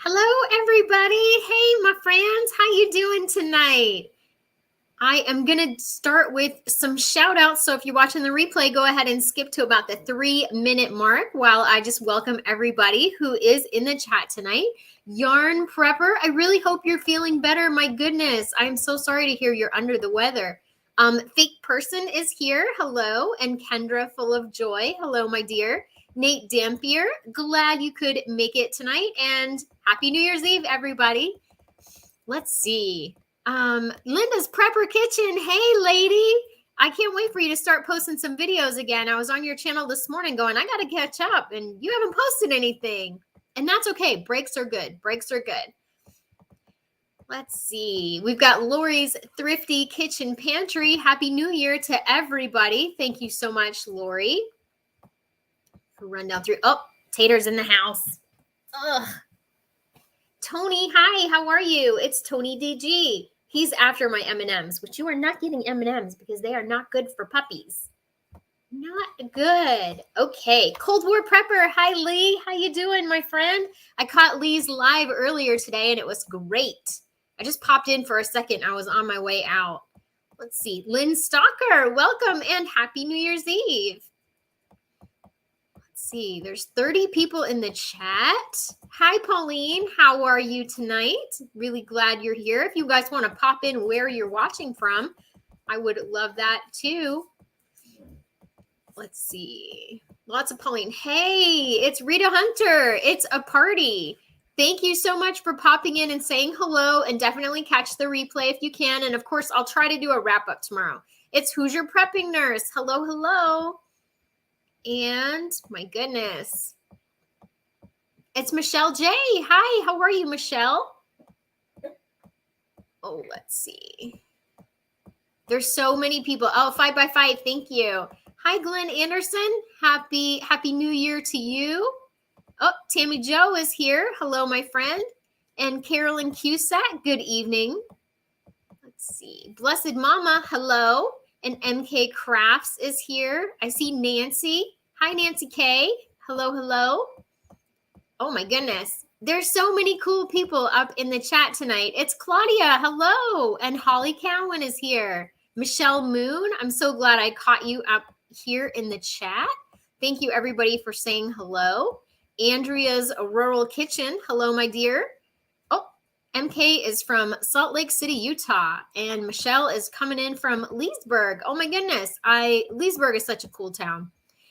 Hello, everybody. Hey, my friends. How you doing tonight? I am going to start with some shout outs. So if you're watching the replay, go ahead and skip to about the 3-minute mark while I just welcome everybody who is in the chat tonight. Yarn Prepper, I really hope you're feeling better. My goodness, I'm so sorry to hear you're under the weather. Fake Person is here. Hello. And Kendra Full of Joy. Hello, my dear. Nate Dampier, glad you could make it tonight. And Happy New Year's Eve, everybody. Let's see. Linda's Prepper Kitchen. Hey, lady. I can't wait for you to start posting some videos again. I was on your channel this morning going, I got to catch up, and you haven't posted anything. And that's okay. Breaks are good. Breaks are good. Let's see. We've got Lori's Thrifty Kitchen Pantry. Happy New Year to everybody. Thank you so much, Lori. Run down through. Oh, Tater's in the house. Ugh. Tony, hi. How are you? It's Tony DG. He's after my M&Ms, which you are not getting M&Ms because they are not good for puppies. Not good. Okay. Cold War Prepper. Hi, Lee. How you doing, my friend? I caught Lee's live earlier today, and it was great. I just popped in for a second. I was on my way out. Let's see. Lynn Stalker, welcome and Happy New Year's Eve. Let's see. There's 30 people in the chat. Hi, Pauline. How are you tonight? Really glad you're here. If you guys want to pop in where you're watching from, I would love that too. Let's see. Lots of Pauline. Hey, it's Rita Hunter. It's a party. Thank you so much for popping in and saying hello, and definitely catch the replay if you can. And of course, I'll try to do a wrap up tomorrow. It's Who's Your Prepping Nurse? Hello, hello. And my goodness. It's Michelle J. Hi, how are you, Michelle? Oh, let's see. There's so many people. Oh, 5x5. Thank you. Hi, Glenn Anderson. Happy New Year to you. Oh, Tammy Joe is here. Hello, my friend. And Carolyn Cusack, good evening. Let's see. Blessed Mama, hello. And MK Crafts is here. I see Nancy. Hi, Nancy K. Hello, hello. Oh, my goodness. There's so many cool people up in the chat tonight. It's Claudia. Hello. And Holly Cowan is here. Michelle Moon, I'm so glad I caught you up here in the chat. Thank you, everybody, for saying hello. Andrea's Rural Kitchen. Hello, my dear. Oh, MK is from Salt Lake City, Utah. And Michelle is coming in from Leesburg. Oh, my goodness. Leesburg is such a cool town.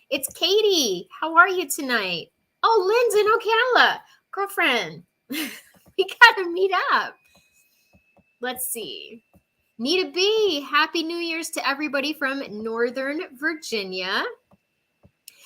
It's Katie. How are you tonight? Oh, Lynn's in Ocala. Girlfriend, we got to meet up. Let's see. Nita B, Happy New Year's to everybody from Northern Virginia.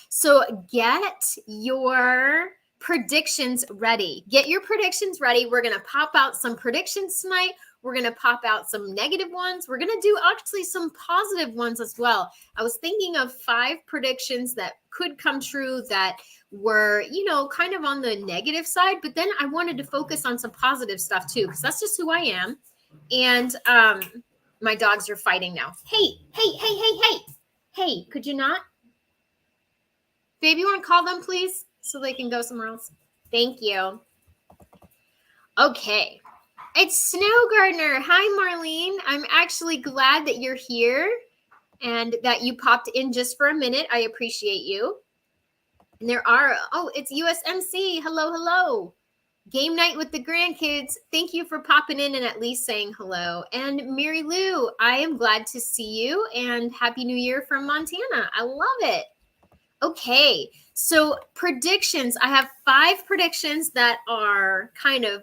So get your predictions ready. Get your predictions ready. We're going to pop out some predictions tonight. We're going to pop out some negative ones. We're going to do actually some positive ones as well. I was thinking of 5 predictions that could come true that were, kind of on the negative side, but then I wanted to focus on some positive stuff too, because that's just who I am. And my dogs are fighting now. Hey, could you not? Babe, you want to call them, please, so they can go somewhere else? Thank you. Okay. It's Snow Gardener. Hi, Marlene. I'm actually glad that you're here and that you popped in just for a minute. I appreciate you. And it's USMC. Hello, hello. Game night with the grandkids. Thank you for popping in and at least saying hello. And Mary Lou, I am glad to see you, and Happy New Year from Montana. I love it. Okay, so predictions. I have 5 predictions that are kind of,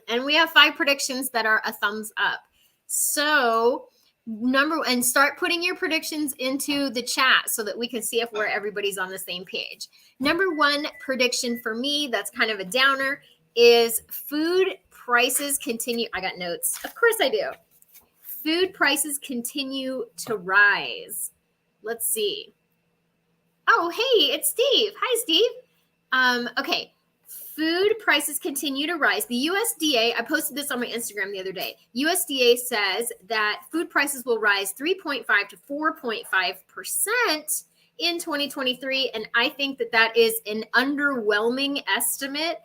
and we have 5 predictions that are a thumbs up. So and start putting your predictions into the chat so that we can see if everybody's on the same page. Number 1 prediction for me, that's kind of a downer, is food prices continue. I got notes. Of course I do. Food prices continue to rise. Let's see. Oh, hey, it's Steve. Hi, Steve. Okay. Food prices continue to rise. The USDA, I posted this on my Instagram the other day. USDA says that food prices will rise 3.5 to 4.5% in 2023. And I think that is an underwhelming estimate.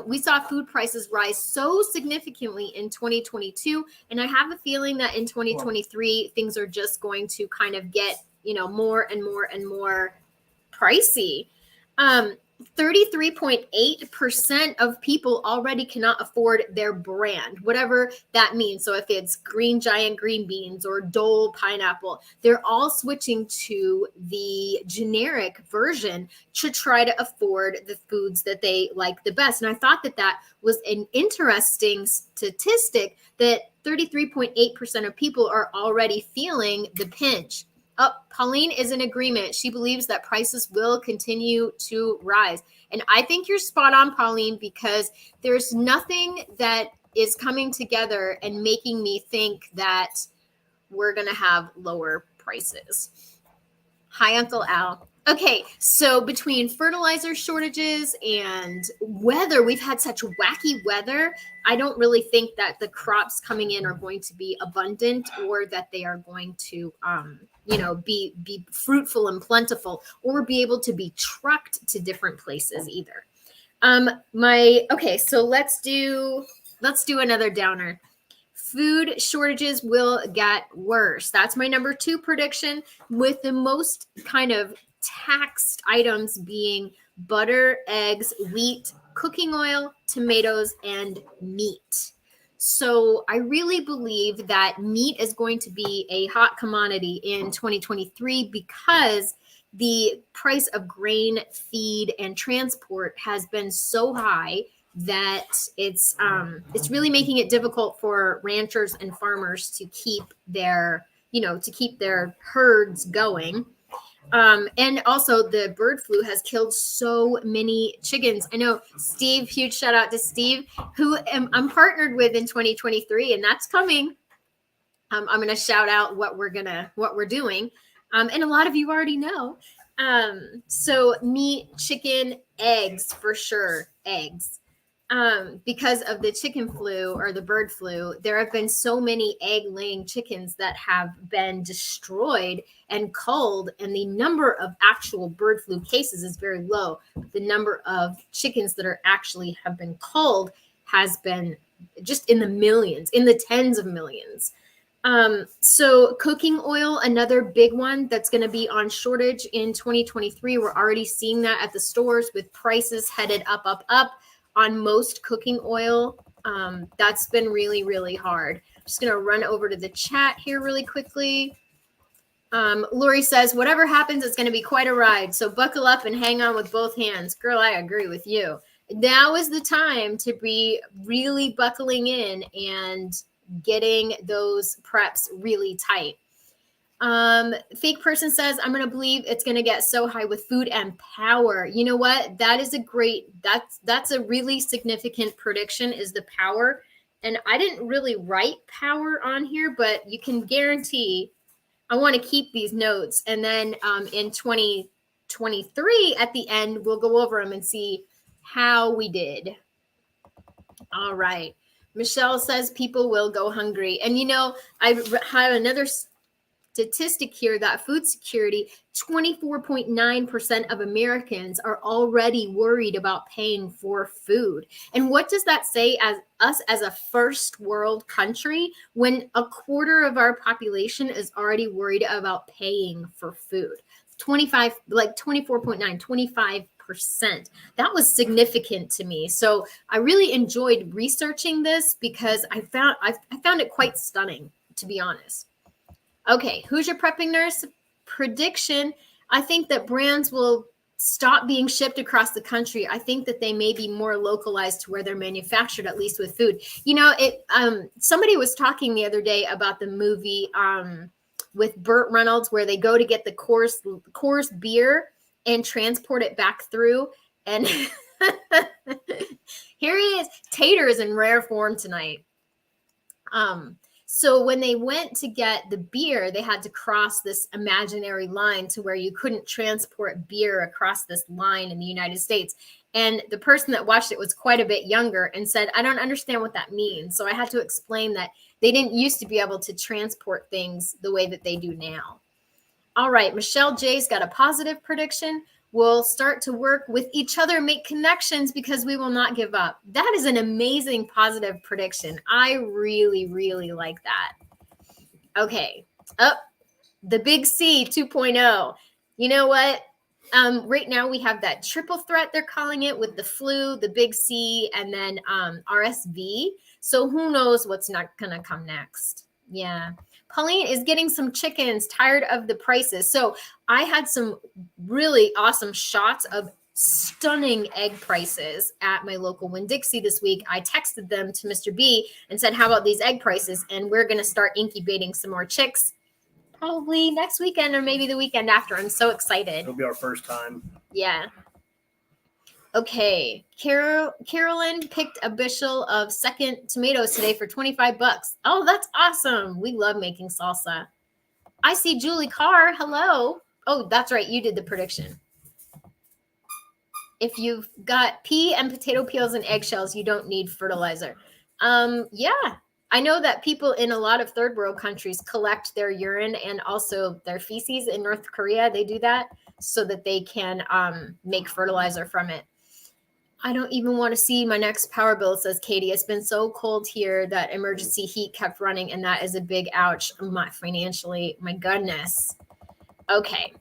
We saw food prices rise so significantly in 2022, and I have a feeling that in 2023 things are just going to kind of get, more and more and more pricey. 33.8% of people already cannot afford their brand, whatever that means. So if it's Green Giant green beans or Dole pineapple, they're all switching to the generic version to try to afford the foods that they like the best. And I thought that that was an interesting statistic, that 33.8% of people are already feeling the pinch. Oh, Pauline is in agreement. She believes that prices will continue to rise. And I think you're spot on, Pauline, because there's nothing that is coming together and making me think that we're going to have lower prices. Hi, Uncle Al. Okay, so between fertilizer shortages and weather, we've had such wacky weather. I don't really think that the crops coming in are going to be abundant, or that they are going to be fruitful and plentiful, or be able to be trucked to different places either. So let's do another downer. Food shortages will get worse. That's my number 2 prediction, with the most kind of taxed items being butter, eggs, wheat, cooking oil, tomatoes, and meat. So I really believe that meat is going to be a hot commodity in 2023, because the price of grain, feed, and transport has been so high that it's really making it difficult for ranchers and farmers to keep their herds going. And also the bird flu has killed so many chickens. I know, Steve, huge shout out to Steve, who I'm partnered with in 2023, and that's coming. I'm going to shout out what we're doing. And a lot of you already know. So meat, chicken, eggs, for sure, eggs. Because of the chicken flu or the bird flu, there have been so many egg-laying chickens that have been destroyed and culled, and the number of actual bird flu cases is very low. The number of chickens that have been culled has been just in the millions, in the tens of millions. So cooking oil, another big one that's going to be on shortage in 2023. We're already seeing that at the stores with prices headed up on most cooking oil. That's been really, really hard. I'm just going to run over to the chat here really quickly. Lori says, whatever happens, it's going to be quite a ride. So buckle up and hang on with both hands. Girl, I agree with you. Now is the time to be really buckling in and getting those preps really tight. Fake person says, I'm going to believe it's going to get so high with food and power. You know what? That's a really significant prediction, is the power. And I didn't really write power on here, but you can guarantee I want to keep these notes. And then in 2023 at the end, we'll go over them and see how we did. All right. Michelle says people will go hungry. And I have another statistic here that food security, 24.9% of Americans are already worried about paying for food. And what does that say as us as a first world country, when a quarter of our population is already worried about paying for food? 24.9, 25%. That was significant to me. So I really enjoyed researching this, because I found it quite stunning, to be honest. Okay, who's your prepping nurse? Prediction. I think that brands will stop being shipped across the country. I think that they may be more localized to where they're manufactured, at least with food. Somebody was talking the other day about the movie with Burt Reynolds, where they go to get the Coors beer and transport it back through. And here he is. Tater is in rare form tonight. So when they went to get the beer, they had to cross this imaginary line to where you couldn't transport beer across this line in the United States. And the person that watched it was quite a bit younger and said, I don't understand what that means. So I had to explain that they didn't used to be able to transport things the way that they do now. All right, Michelle J's got a positive prediction. We'll start to work with each other, make connections because we will not give up. That is an amazing positive prediction. I really, really like that. Okay. The big C 2.0. You know what? Right now we have that triple threat, they're calling it, with the flu, the big C, and then RSV. So who knows what's not going to come next? Yeah. Pauline is getting some chickens, tired of the prices. So I had some really awesome shots of stunning egg prices at my local Winn-Dixie this week. I texted them to Mr. B and said, how about these egg prices? And we're going to start incubating some more chicks probably next weekend or maybe the weekend after. I'm so excited. It'll be our first time. Yeah. Okay. Carolyn picked a bushel of second tomatoes today for $25. Oh, that's awesome. We love making salsa. I see Julie Carr. Hello. Oh, that's right. You did the prediction. If you've got pea and potato peels and eggshells, you don't need fertilizer. Yeah. I know that people in a lot of third world countries collect their urine and also their feces. In North Korea, they do that so that they can make fertilizer from it. I don't even want to see my next power bill, says Katie. It's been so cold here that emergency heat kept running, and that is a big ouch financially. My goodness. Okay.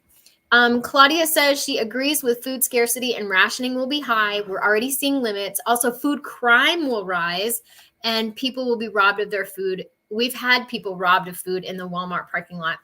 Claudia says she agrees with food scarcity and rationing will be high. We're already seeing limits. Also, food crime will rise and people will be robbed of their food. We've had people robbed of food in the Walmart parking lot.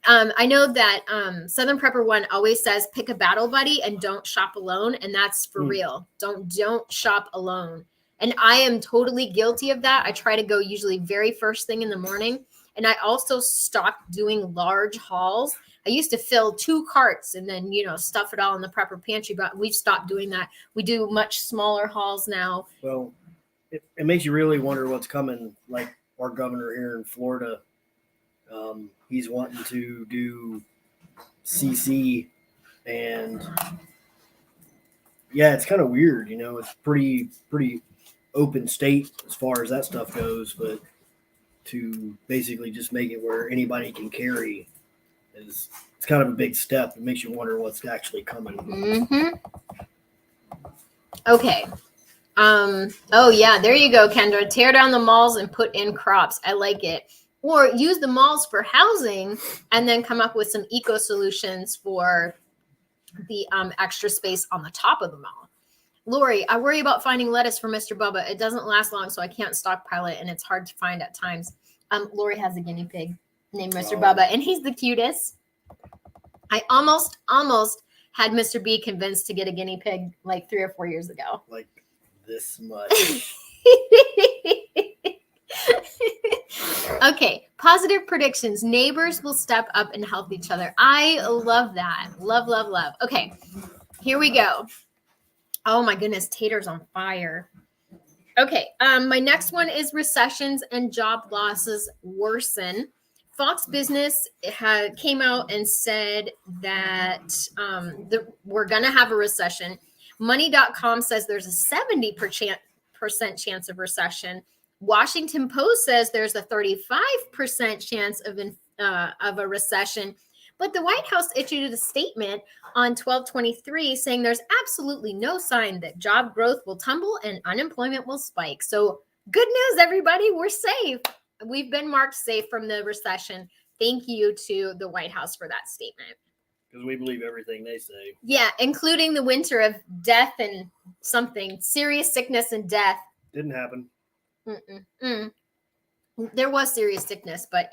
I know that Southern Prepper One always says pick a battle buddy and don't shop alone. And that's for real. Don't shop alone. And I am totally guilty of that. I try to go usually very first thing in the morning. And I also stopped doing large hauls. I used to fill 2 carts and then, stuff it all in the prepper pantry, but we've stopped doing that. We do much smaller hauls now. Well, it makes you really wonder what's coming. Like our governor here in Florida, he's wanting to do CC, and yeah, it's kind of weird. It's pretty open state as far as that stuff goes, but to basically just make it where anybody can carry it's kind of a big step. It makes you wonder what's actually coming. Mm-hmm. Okay. Oh yeah, there you go, Kendra. Tear down the malls and put in crops. I like it. Or use the malls for housing and then come up with some eco solutions for the extra space on the top of the mall. Lori, I worry about finding lettuce for Mr. Bubba. It doesn't last long, so I can't stockpile it, and it's hard to find at times. Lori has a guinea pig named Mr. Bubba, and he's the cutest. I almost had Mr. B convinced to get a guinea pig like 3 or 4 years ago. Like this much. Okay, positive predictions. Neighbors will step up and help each other. I love that. Love, love, love. Okay, here we go. Oh my goodness, Tater's on fire. Okay, my next one is recessions and job losses worsen. Fox Business came out and said that we're going to have a recession. Money.com says there's a 70% chance of recession. Washington Post says there's a 35% chance of a recession. But the White House issued a statement on 12/23 saying there's absolutely no sign that job growth will tumble and unemployment will spike. So good news, everybody. We're safe. We've been marked safe from the recession. Thank you to the White House for that statement. Because we believe everything they say. Yeah, including the winter of death and something, serious sickness and death. Didn't happen. There was serious sickness, but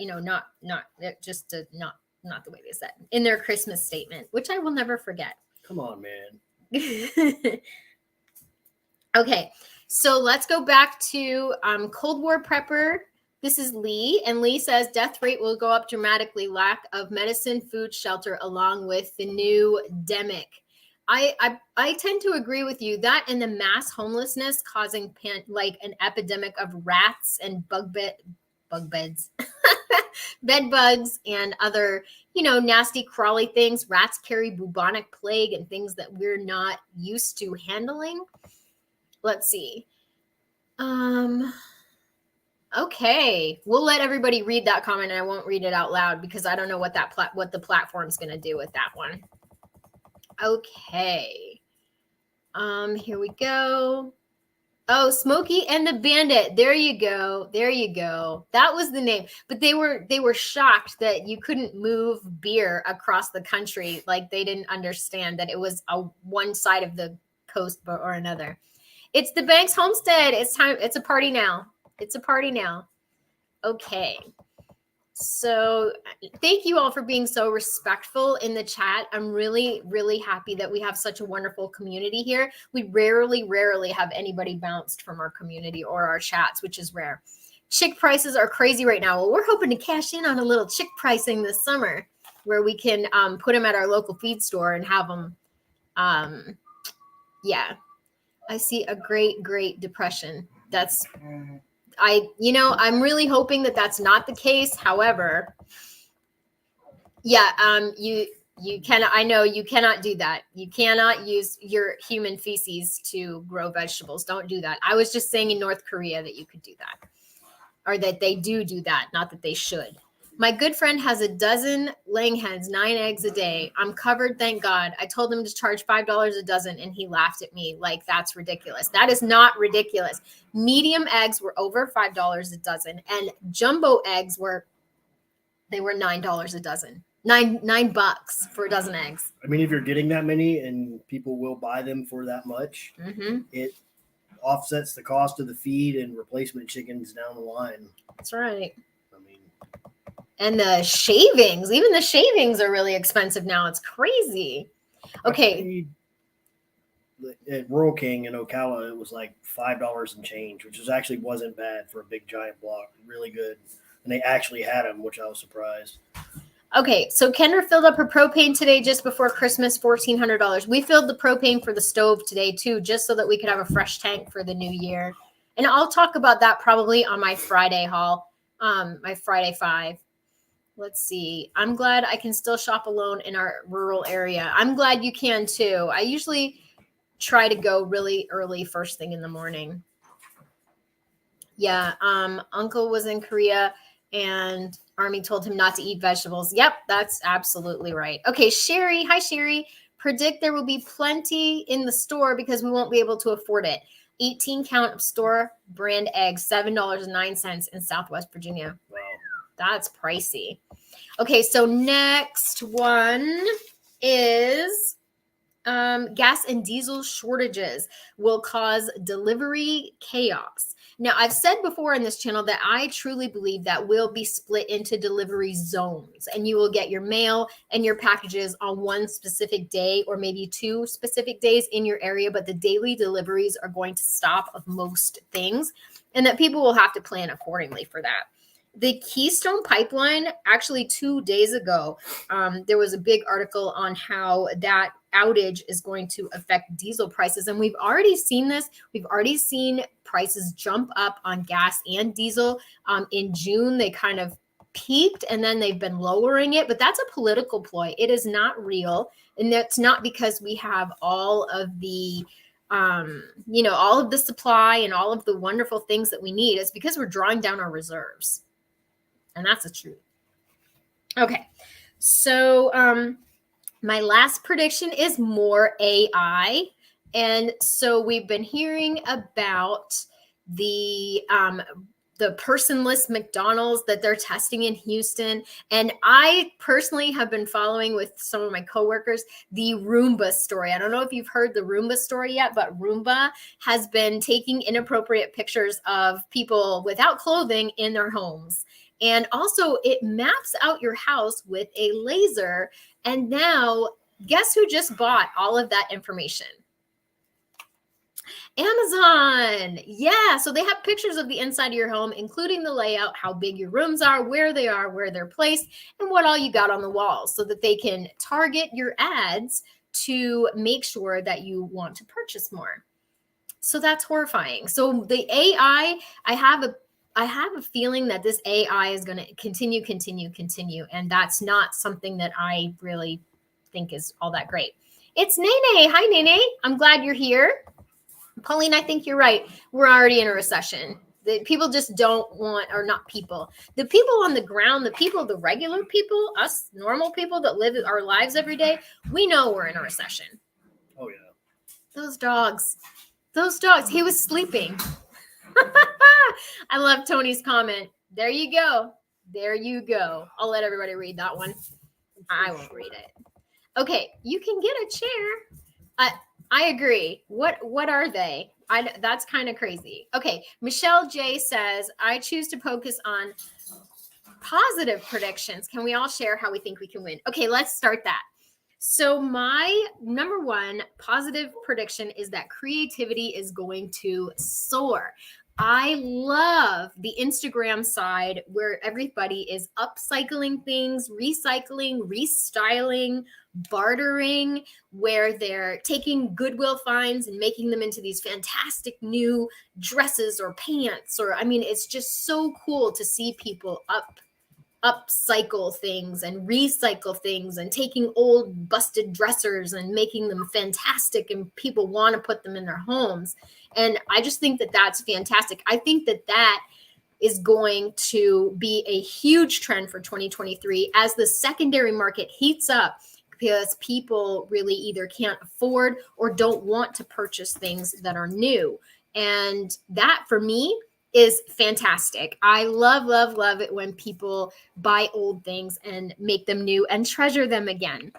not the way they said in their Christmas statement, which I will never forget. Come on, man. Okay, so let's go back to Cold War Prepper. This is Lee, and Lee says death rate will go up dramatically. Lack of medicine, food, shelter, along with the new demic. I tend to agree with you. That and the mass homelessness causing like an epidemic of rats and bed bugs and other, nasty crawly things. Rats carry bubonic plague and things that we're not used to handling. Let's see. Okay, we'll let everybody read that comment, and I won't read it out loud because I don't know what the platform's going to do with that one. Okay. Here we go. Oh, Smokey and the Bandit. There you go. There you go. That was the name. But they were shocked that you couldn't move beer across the country. Like they didn't understand that it was a one side of the coast or another. It's the Banks Homestead. It's time. It's a party now. It's a party now. Okay. So thank you all for being so respectful in the chat. I'm really, really happy that we have such a wonderful community here. We rarely have anybody bounced from our community or our chats, which is rare. Chick prices are crazy right now. Well, we're hoping to cash in on a little chick pricing this summer where we can put them at our local feed store and have them. Yeah, I see a great depression. I'm really hoping that that's not the case. However, yeah, I know you cannot do that. You cannot use your human feces to grow vegetables. Don't do that. I was just saying in North Korea that you could do that, or that they do that, not that they should. My good friend has a dozen laying hens, 9 eggs a day. I'm covered, thank God. I told him to charge $5 a dozen, and he laughed at me like that's ridiculous. That is not ridiculous. Medium eggs were over $5 a dozen, and jumbo eggs were $9 a dozen. $9 for a dozen eggs. I mean, if you're getting that many and people will buy them for that much, it offsets the cost of the feed and replacement chickens down the line. That's right. And the shavings, even the shavings are really expensive now. It's crazy. Okay. At Rural King in Ocala, it was like $5 and change, which wasn't bad for a big giant block. Really good. And they actually had them, which I was surprised. Okay, so Kendra filled up her propane today just before Christmas, $1,400. We filled the propane for the stove today too, just so that we could have a fresh tank for the new year. And I'll talk about that probably on my Friday haul, my Friday 5. Let's see. I'm glad I can still shop alone in our rural area. I'm glad you can too. I usually try to go really early, first thing in the morning. Yeah, Uncle was in Korea and Army told him not to eat vegetables. Yep, that's absolutely right. Okay, Sherry. Hi, Sherry. Predict there will be plenty in the store because we won't be able to afford it. 18 count of store brand eggs, $7.09 in Southwest Virginia. Wow. That's pricey. Okay, so next one is gas and diesel shortages will cause delivery chaos. Now, I've said before in this channel that I truly believe that will be split into delivery zones, and you will get your mail and your packages on one specific day or maybe 2 specific days in your area, but the daily deliveries are going to stop of most things, and that people will have to plan accordingly for that. The Keystone Pipeline, actually 2 days ago, there was a big article on how that outage is going to affect diesel prices. And we've already seen this. We've already seen prices jump up on gas and diesel. In June, they kind of peaked and then they've been lowering it. But that's a political ploy. It is not real. And that's not because we have all of the all of the supply and all of the wonderful things that we need. It's because we're drawing down our reserves. And that's the truth. Okay, so my last prediction is more AI. And so we've been hearing about the personless McDonald's that they're testing in Houston. And I personally have been following with some of my coworkers the Roomba story. I don't know if you've heard the Roomba story yet, but Roomba has been taking inappropriate pictures of people without clothing in their homes. And also it maps out your house with a laser. And now guess who just bought all of that information? Amazon. Yeah. So they have pictures of the inside of your home, including the layout, how big your rooms are, where they're placed, and what all you got on the walls so that they can target your ads to make sure that you want to purchase more. So that's horrifying. So the AI, I have a feeling that this AI is going to continue. And that's not something that I really think is all that great. It's Nene. Hi, Nene. I'm glad you're here. Pauline, I think you're right. We're already in a recession. The people just don't want, or not people, the people on the ground, the regular people, us normal people that live our lives every day, we know we're in a recession. Oh yeah. Those dogs, he was sleeping. I love Tony's comment. There you go. I'll let everybody read that one. I won't read it. Okay, you can get a chair. I agree. What are they? That's kind of crazy. Okay, Michelle J says, I choose to focus on positive predictions. Can we all share how we think we can win? Okay, let's start that. So my number one positive prediction is that creativity is going to soar. I love the Instagram side where everybody is upcycling things, recycling, restyling, bartering, where they're taking Goodwill finds and making them into these fantastic new dresses or pants. Or, I mean, it's just so cool to see people upcycle things and recycle things and taking old busted dressers and making them fantastic, and people want to put them in their homes. And I just think that that's fantastic. I think that that is going to be a huge trend for 2023 as the secondary market heats up, because people really either can't afford or don't want to purchase things that are new. And that for me is fantastic. I love it when people buy old things and make them new and treasure them again.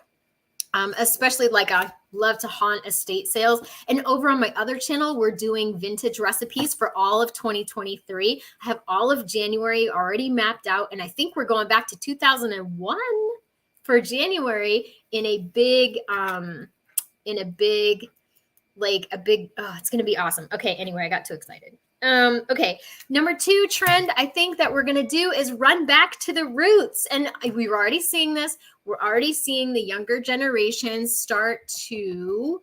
Especially like I love to haunt estate sales. And over on my other channel, we're doing vintage recipes for all of 2023. I have all of January already mapped out. And I think we're going back to 2001 for January in a big, oh, it's going to be awesome. Okay. Anyway, I got too excited. Okay. Number two trend I think that we're going to do is run back to the roots. And we're already seeing this. We're already seeing the younger generations start to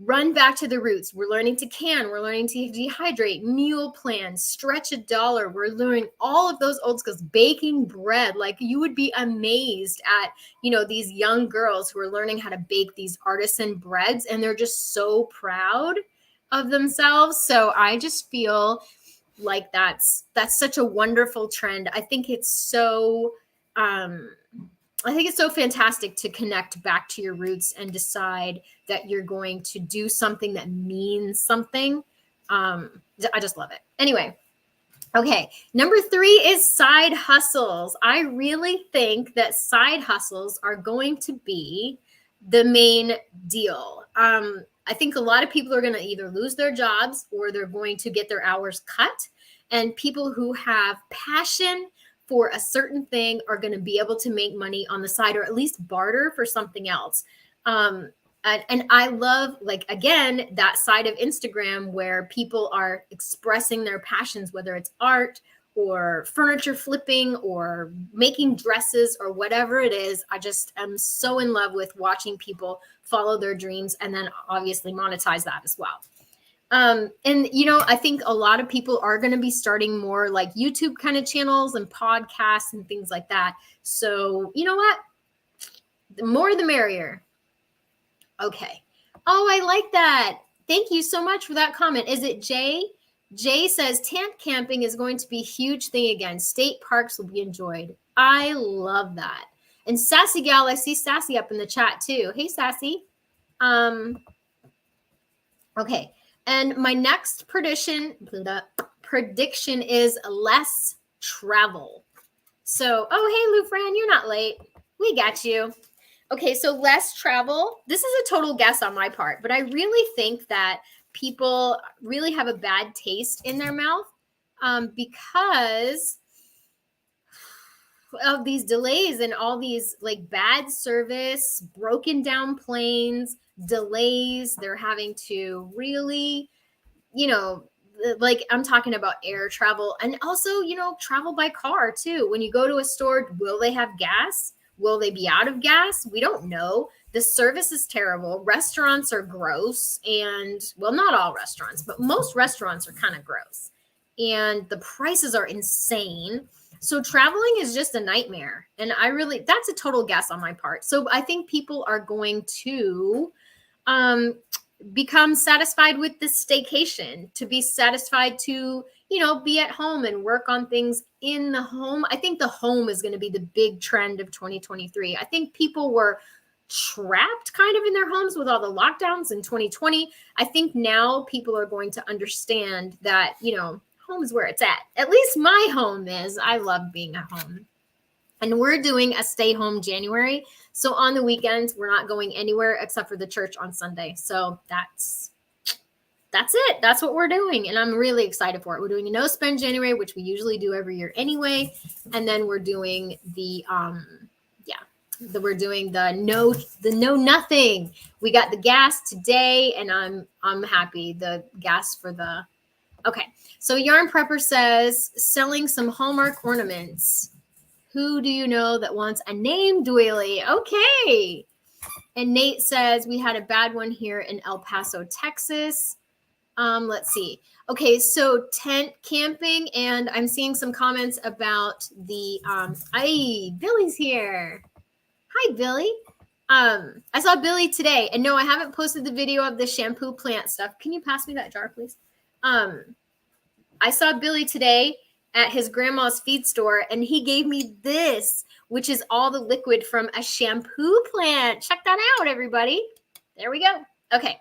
run back to the roots. We're learning to can, we're learning to dehydrate, meal plans, stretch a dollar. We're learning all of those old skills, baking bread. Like you would be amazed at, these young girls who are learning how to bake these artisan breads, and they're just so proud of themselves. So I just feel like that's such a wonderful trend. I think it's so fantastic to connect back to your roots and decide that you're going to do something that means something. I just love it. Anyway. Okay. Number three is side hustles. I really think that side hustles are going to be the main deal. I think a lot of people are going to either lose their jobs or they're going to get their hours cut. And people who have passion for a certain thing are going to be able to make money on the side, or at least barter for something else. And I love, again, that side of Instagram where people are expressing their passions, whether it's art or furniture flipping or making dresses or whatever it is. I just am so in love with watching people follow their dreams and then obviously monetize that as well. And, I think a lot of people are going to be starting more like YouTube kind of channels and podcasts and things like that. So, you know what? The more the merrier. Okay. Oh, I like that. Thank you so much for that comment. Is it Jay? Jay says tent camping is going to be a huge thing again. State parks will be enjoyed. I love that. And Sassy Gal, I see Sassy up in the chat too. Hey, Sassy. Okay. And my next prediction is less travel. So, oh, hey, Lou Fran, you're not late. We got you. Okay, so less travel. This is a total guess on my part, but I really think that people really have a bad taste in their mouth because of these delays and all these bad service, broken down planes, delays. They're having to really, I'm talking about air travel and also, travel by car too. When you go to a store, will they have gas? Will they be out of gas? We don't know. The service is terrible. Restaurants are gross. And, well, not all restaurants, but most restaurants are kind of gross. And the prices are insane. So traveling is just a nightmare. And that's a total guess on my part. So I think people are going to become satisfied with this staycation, to be satisfied to, be at home and work on things in the home. I think the home is going to be the big trend of 2023. I think people were trapped kind of in their homes with all the lockdowns in 2020. I think now people are going to understand that, home is where it's at. At least my home is. I love being at home. And we're doing a stay home January. So on the weekends, we're not going anywhere except for the church on Sunday. So that's it. That's what we're doing. And I'm really excited for it. We're doing a no spend January, which we usually do every year anyway. And then we're doing we're doing the no nothing. We got the gas today, and I'm happy. The gas for the okay. So Yarn Prepper says selling some Hallmark ornaments. Who do you know that wants a name doily? Okay. And Nate says we had a bad one here in El Paso, Texas. Let's see. Okay, so tent camping, and I'm seeing some comments about the Billy's here. Hi, Billy. I saw Billy today, and no, I haven't posted the video of the shampoo plant stuff. Can you pass me that jar, please? I saw Billy today at his grandma's feed store, and he gave me this, which is all the liquid from a shampoo plant. Check that out, everybody. There we go. Okay,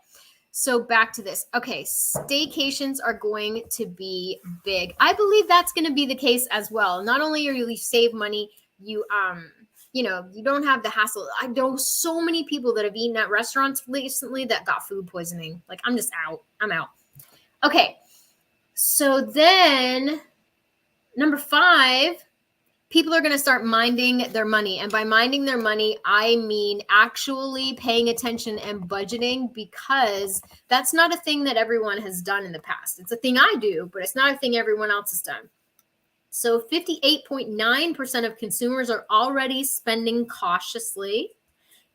so back to this. Okay, staycations are going to be big. I believe that's going to be the case as well. Not only are you save money, you don't have the hassle. I know so many people that have eaten at restaurants recently that got food poisoning. Like, I'm just out. I'm out. Okay, so then number 5, people are going to start minding their money. And by minding their money, I mean actually paying attention and budgeting, because that's not a thing that everyone has done in the past. It's a thing I do, but it's not a thing everyone else has done. So 58.9% of consumers are already spending cautiously,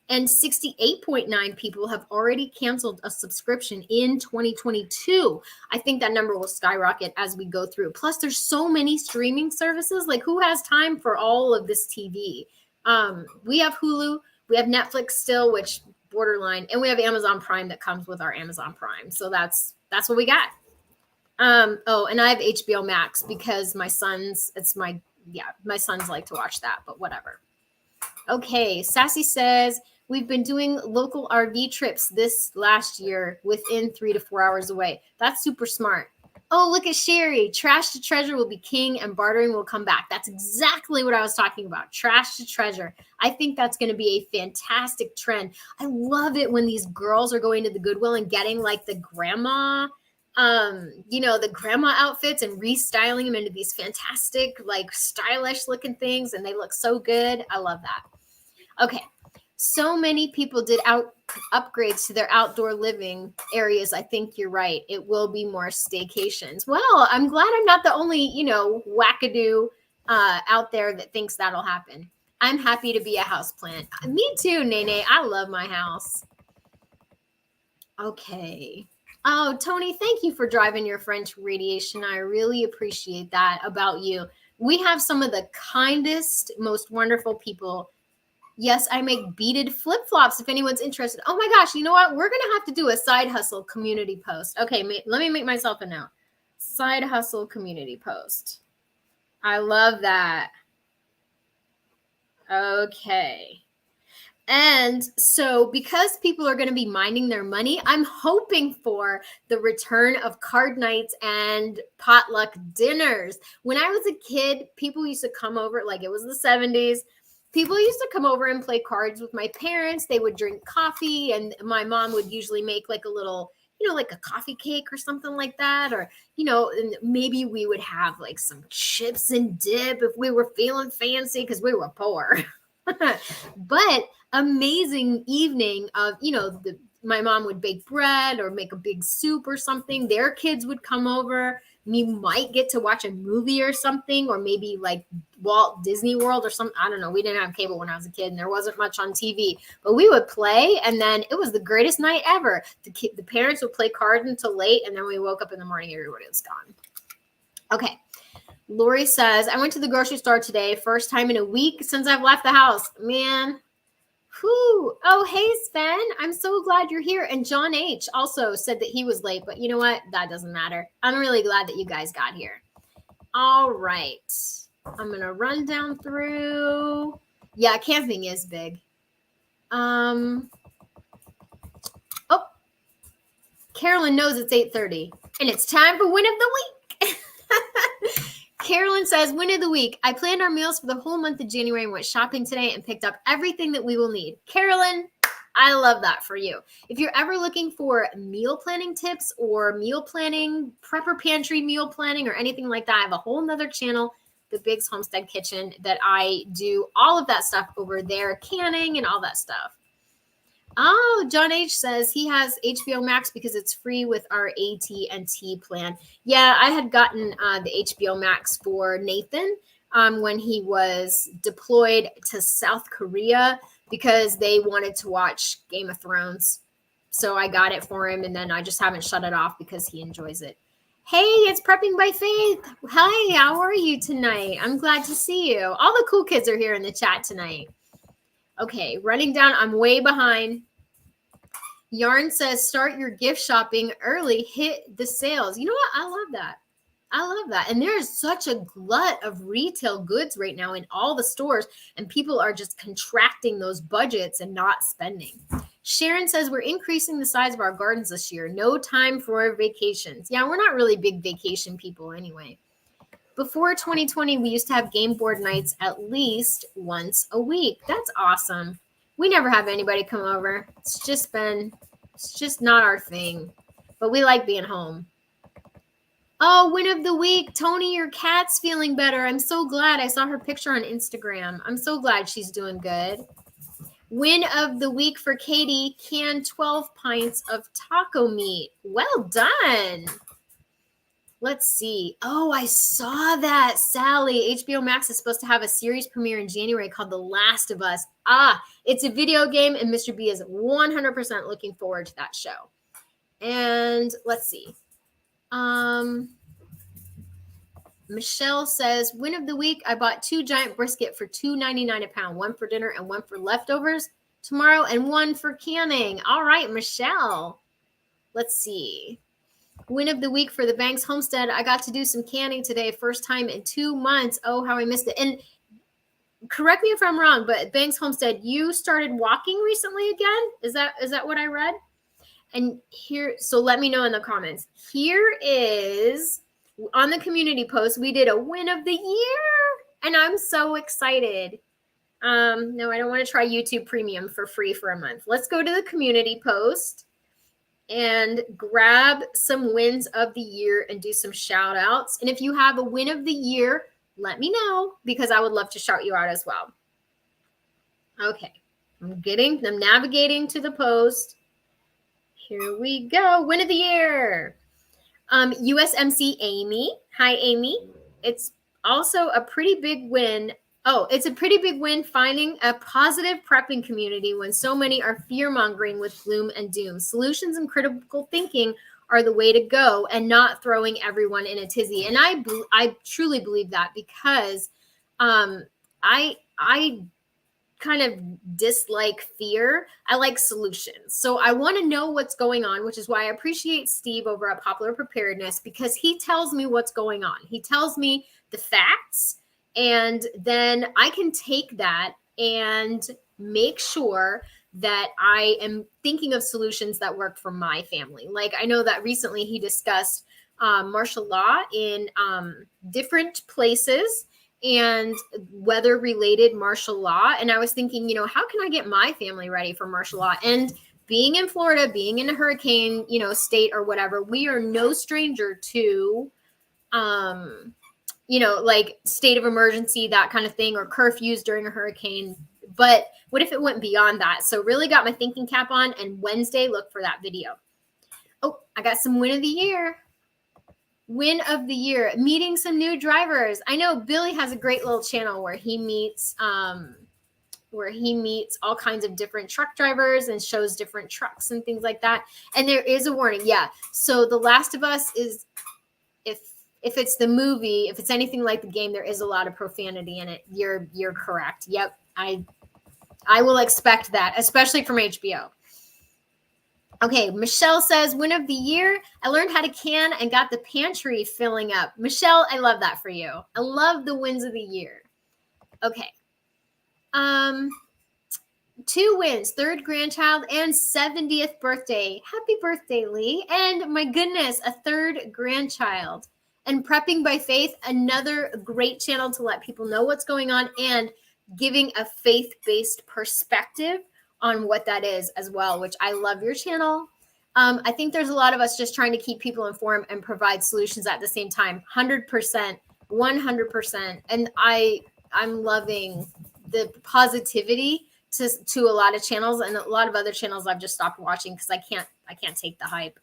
and 68.9% people have already canceled a subscription in 2022. I think that number will skyrocket as we go through. Plus, there's so many streaming services. Like, who has time for all of this TV? We have Hulu, we have Netflix still, which borderline, and we have Amazon Prime that comes with our Amazon Prime. So that's what we got. And I have HBO Max because my sons like to watch that, but whatever. Okay, Sassy says, we've been doing local RV trips this last year within 3 to 4 hours away. That's super smart. Oh, look at Sherry. Trash to treasure will be king and bartering will come back. That's exactly what I was talking about. Trash to treasure. I think that's going to be a fantastic trend. I love it when these girls are going to the Goodwill and getting like the grandma the grandma outfits and restyling them into these fantastic, like, stylish looking things, and they look so good. I love that. Okay, so many people did upgrades to their outdoor living areas. I think you're right. It will be more staycations. Well, I'm glad I'm not the only, wackadoo out there that thinks that'll happen. I'm happy to be a houseplant. Me too, Nene. I love my house. Okay. Oh, Tony, thank you for driving your French radiation. I really appreciate that about you. We have some of the kindest, most wonderful people. Yes, I make beaded flip-flops if anyone's interested. Oh my gosh, you know what? We're going to have to do a side hustle community post. Okay, let me make myself a note. Side hustle community post. I love that. Okay. And so because people are going to be minding their money, I'm hoping for the return of card nights and potluck dinners. When I was a kid, people used to come over, like, it was the 70s. People used to come over and play cards with my parents. They would drink coffee, and my mom would usually make like a little, like a coffee cake or something like that. Or, and maybe we would have like some chips and dip if we were feeling fancy because we were poor. But amazing evening of, my mom would bake bread or make a big soup or something. Their kids would come over. We might get to watch a movie or something, or maybe like Walt Disney World or something. I don't know. We didn't have cable when I was a kid, and there wasn't much on TV, but we would play, and then it was the greatest night ever. The parents would play cards until late, and then we woke up in the morning, everybody was gone. Okay. Lori says, I went to the grocery store today, first time in a week since I've left the house. Man, Whew. Oh, hey, Sven. I'm so glad you're here. And John H. also said that he was late, but you know what? That doesn't matter. I'm really glad that you guys got here. All right. I'm going to run down through. Yeah, camping is big. Oh, Carolyn knows it's 8:30 and it's time for win of the week. Carolyn says, win of the week. I planned our meals for the whole month of January and went shopping today and picked up everything that we will need. Carolyn, I love that for you. If you're ever looking for meal planning tips or meal planning, prepper pantry meal planning or anything like that, I have a whole nother channel, the Biggs Homestead Kitchen, that I do all of that stuff over there, canning and all that stuff. Oh, John H says he has HBO Max because it's free with our AT&T plan. Yeah, I had gotten the HBO Max for Nathan when he was deployed to South Korea because they wanted to watch Game of Thrones. So I got it for him, and then I just haven't shut it off because he enjoys it. Hey, it's Prepping by Faith. Hi, how are you tonight? I'm glad to see you. All the cool kids are here in the chat tonight. Okay, running down. I'm way behind. Yarn says, start your gift shopping early. Hit the sales. You know what? I love that. I love that. And there's such a glut of retail goods right now in all the stores, and people are just contracting those budgets and not spending. Sharon says, we're increasing the size of our gardens this year. No time for vacations. Yeah, we're not really big vacation people anyway. Before 2020, we used to have game board nights at least once a week. That's awesome. We never have anybody come over. It's just not our thing. But we like being home. Oh, win of the week. Tony, your cat's feeling better. I'm so glad. I saw her picture on Instagram. I'm so glad she's doing good. Win of the week for Katie. Canned 12 pints of taco meat. Well done. Let's see. Oh, I saw that. Sally, HBO Max is supposed to have a series premiere in January called The Last of Us. It's a video game, and Mr. B is 100% looking forward to that show. And let's see. Michelle says, win of the week. I bought 2 giant brisket for $2.99 a pound, one for dinner and one for leftovers tomorrow, and one for canning. All right, Michelle. Let's see. Win of the week for the Banks Homestead. I got to do some canning today, first time in 2 months. Oh, how I missed it. And correct me if I'm wrong, but Banks Homestead, you started walking recently again? Is that what I read? And here, so let me know in the comments. Here is, on the community post, we did a win of the year, and I'm so excited. No, I don't want to try YouTube Premium for free for a month. Let's go to the community post and grab some wins of the year and do some shout outs. And if you have a win of the year, let me know because I would love to shout you out as well. Okay, I'm navigating to the post. Here we go. Win of the year. USMC Amy. Hi, Amy. It's also a pretty big win. Oh, it's a pretty big win finding a positive prepping community when so many are fear-mongering with gloom and doom. Solutions and critical thinking are the way to go and not throwing everyone in a tizzy. And I truly believe that because I kind of dislike fear. I like solutions. So I want to know what's going on, which is why I appreciate Steve over at Popular Preparedness because he tells me what's going on. He tells me the facts, and then I can take that and make sure that I am thinking of solutions that work for my family. Like I know that recently he discussed martial law in different places and weather-related martial law. And I was thinking, how can I get my family ready for martial law? And being in Florida, being in a hurricane, state or whatever, we are no stranger to, like state of emergency, that kind of thing, or curfews during a hurricane. But what if it went beyond that? So really got my thinking cap on, and Wednesday, look for that video. Oh, I got some win of the year. Win of the year, meeting some new drivers. I know Billy has a great little channel where he meets all kinds of different truck drivers and shows different trucks and things like that. And there is a warning. Yeah. So The Last of Us is, if it's the movie, if it's anything like the game, there is a lot of profanity in it. You're correct. Yep. I will expect that, especially from HBO. Okay, Michelle says, win of the year. I learned how to can and got the pantry filling up. Michelle, I love that for you. I love the wins of the year. Okay. 2 wins, 3rd grandchild and 70th birthday. Happy birthday, Lee. And my goodness, a 3rd grandchild. And Prepping by Faith, another great channel to let people know what's going on and giving a faith-based perspective on what that is as well, which I love your channel. I think there's a lot of us just trying to keep people informed and provide solutions at the same time. 100%, 100%. And I'm loving the positivity to a lot of channels, and a lot of other channels I've just stopped watching because I can't take the hype.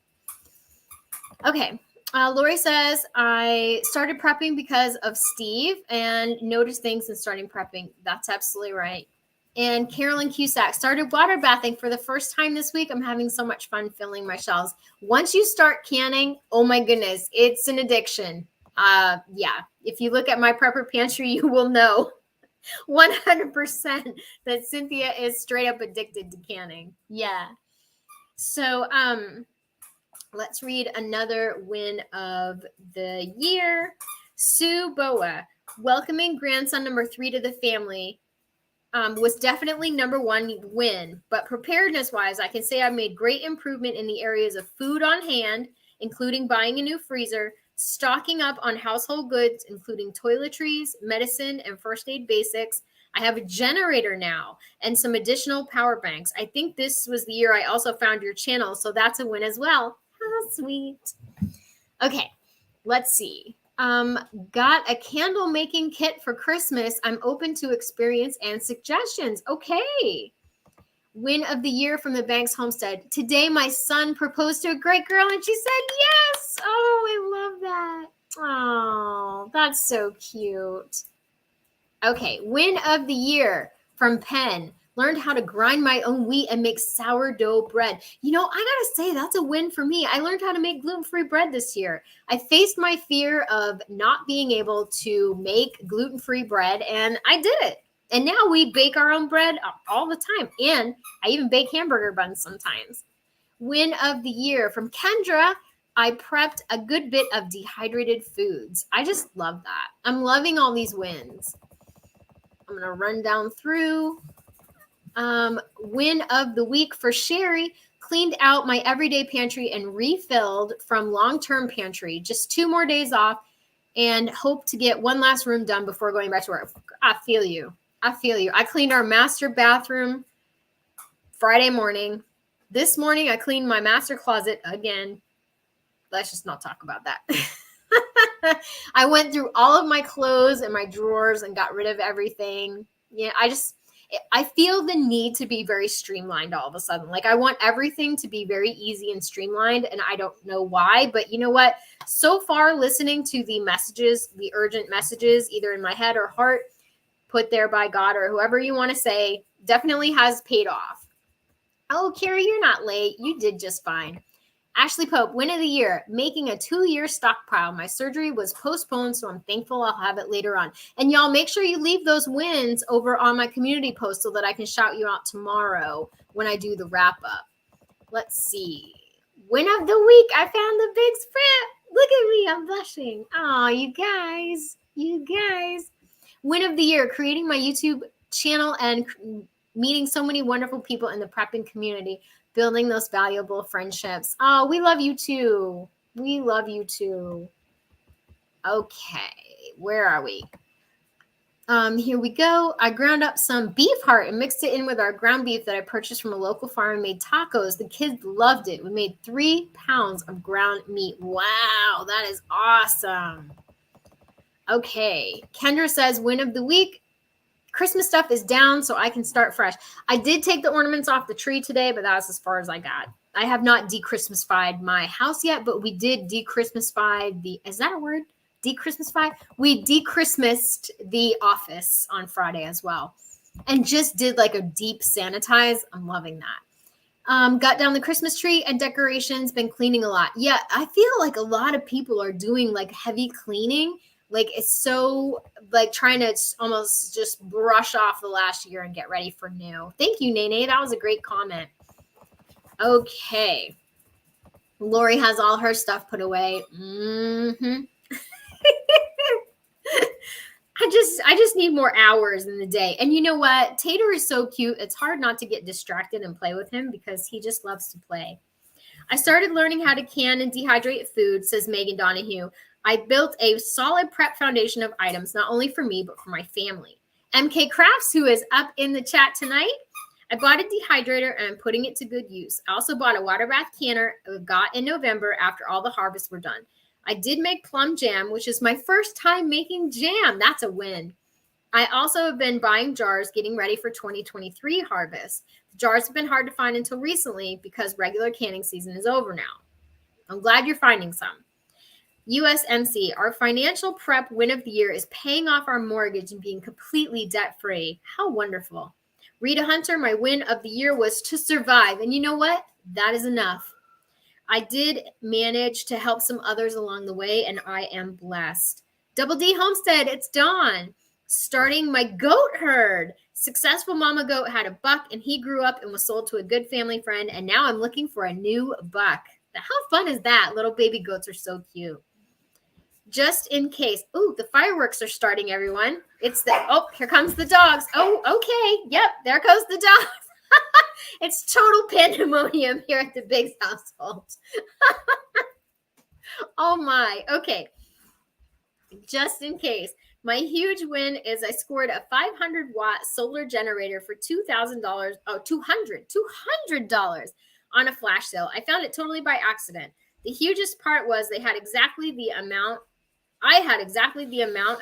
Okay. Lori says, I started prepping because of Steve and noticed things and starting prepping. That's absolutely right. And Carolyn Cusack started water bathing for the first time this week. I'm having so much fun filling my shelves. Once you start canning, oh my goodness, it's an addiction. Yeah, if you look at my prepper pantry, you will know 100% that Cynthia is straight up addicted to canning. Yeah. So, let's read another win of the year. Sue Boa, welcoming grandson number 3 to the family, was definitely number 1 win. But preparedness-wise, I can say I made great improvement in the areas of food on hand, including buying a new freezer, stocking up on household goods, including toiletries, medicine, and first aid basics. I have a generator now and some additional power banks. I think this was the year I also found your channel, so that's a win as well. How sweet. Okay, let's see. Got a candle making kit for Christmas. I'm open to experience and suggestions. Okay. Win of the year from the Banks Homestead. Today, my son proposed to a great girl and she said yes. Oh, I love that. Oh, that's so cute. Okay. Win of the year from Penn. Learned how to grind my own wheat and make sourdough bread. You know, I gotta say, that's a win for me. I learned how to make gluten-free bread this year. I faced my fear of not being able to make gluten-free bread, and I did it. And now we bake our own bread all the time. And I even bake hamburger buns sometimes. Win of the year from Kendra. I prepped a good bit of dehydrated foods. I just love that. I'm loving all these wins. I'm going to run down through. Win of the week for Sherry. Cleaned out my everyday pantry and refilled from long-term pantry. Just 2 more days off and hope to get one last room done before going back to work. I feel you. I feel you. I cleaned our master bathroom Friday morning. This morning, I cleaned my master closet again. Let's just not talk about that. I went through all of my clothes and my drawers and got rid of everything. Yeah, I feel the need to be very streamlined all of a sudden. Like I want everything to be very easy and streamlined, and I don't know why, but you know what? So far, listening to the messages, the urgent messages, either in my head or heart, put there by God or whoever you want to say, definitely has paid off. Oh, Carrie, you're not late. You did just fine. Ashley Pope, win of the year, making a 2-year stockpile. My surgery was postponed, so I'm thankful I'll have it later on. And y'all, make sure you leave those wins over on my community post so that I can shout you out tomorrow when I do the wrap up. Let's see. Win of the week, I found the big spread. Look at me, I'm blushing. Oh, you guys. Win of the year, creating my YouTube channel and meeting so many wonderful people in the prepping community, building those valuable friendships. Oh, we love you too. We love you too. Okay, where are we? Here we go. I ground up some beef heart and mixed it in with our ground beef that I purchased from a local farm and made tacos. The kids loved it. We made 3 pounds of ground meat. Wow, that is awesome. Okay, Kendra says, win of the week. Christmas stuff is down, so I can start fresh. I did take the ornaments off the tree today, but that was as far as I got. I have not de-Christmasified my house yet, but we did de-Christmasify is that a word? De-Christmasify? We de-Christmased the office on Friday as well. And just did like a deep sanitize. I'm loving that. Got down the Christmas tree and decorations, been cleaning a lot. Yeah, I feel like a lot of people are doing like heavy cleaning Like it's so like trying to almost just brush off the last year and get ready for new. Thank you, Nene. That was a great comment. Okay. Lori has all her stuff put away. Mm-hmm. I just need more hours in the day. And you know what? Tater is so cute. It's hard not to get distracted and play with him because he just loves to play. I started learning how to can and dehydrate food, says Megan Donahue. I built a solid prep foundation of items, not only for me, but for my family. MK Crafts, who is up in the chat tonight, I bought a dehydrator and I'm putting it to good use. I also bought a water bath canner I got in November after all the harvests were done. I did make plum jam, which is my first time making jam. That's a win. I also have been buying jars, getting ready for 2023 harvest. The jars have been hard to find until recently because regular canning season is over now. I'm glad you're finding some. USMC, our financial prep win of the year is paying off our mortgage and being completely debt-free. How wonderful. Rita Hunter, my win of the year was to survive. And you know what? That is enough. I did manage to help some others along the way, and I am blessed. Double D Homestead, it's Dawn. Starting my goat herd. Successful mama goat had a buck, and he grew up and was sold to a good family friend, and now I'm looking for a new buck. How fun is that? Little baby goats are so cute. Just in case. Ooh, the fireworks are starting, everyone. Here comes the dogs. Oh, okay. Yep, there goes the dogs. It's total pandemonium here at the Biggs household. Oh my. Okay. Just in case. My huge win is I scored a 500-watt solar generator for $2,000. Oh, $200 on a flash sale. I found it totally by accident. The hugest part was I had exactly the amount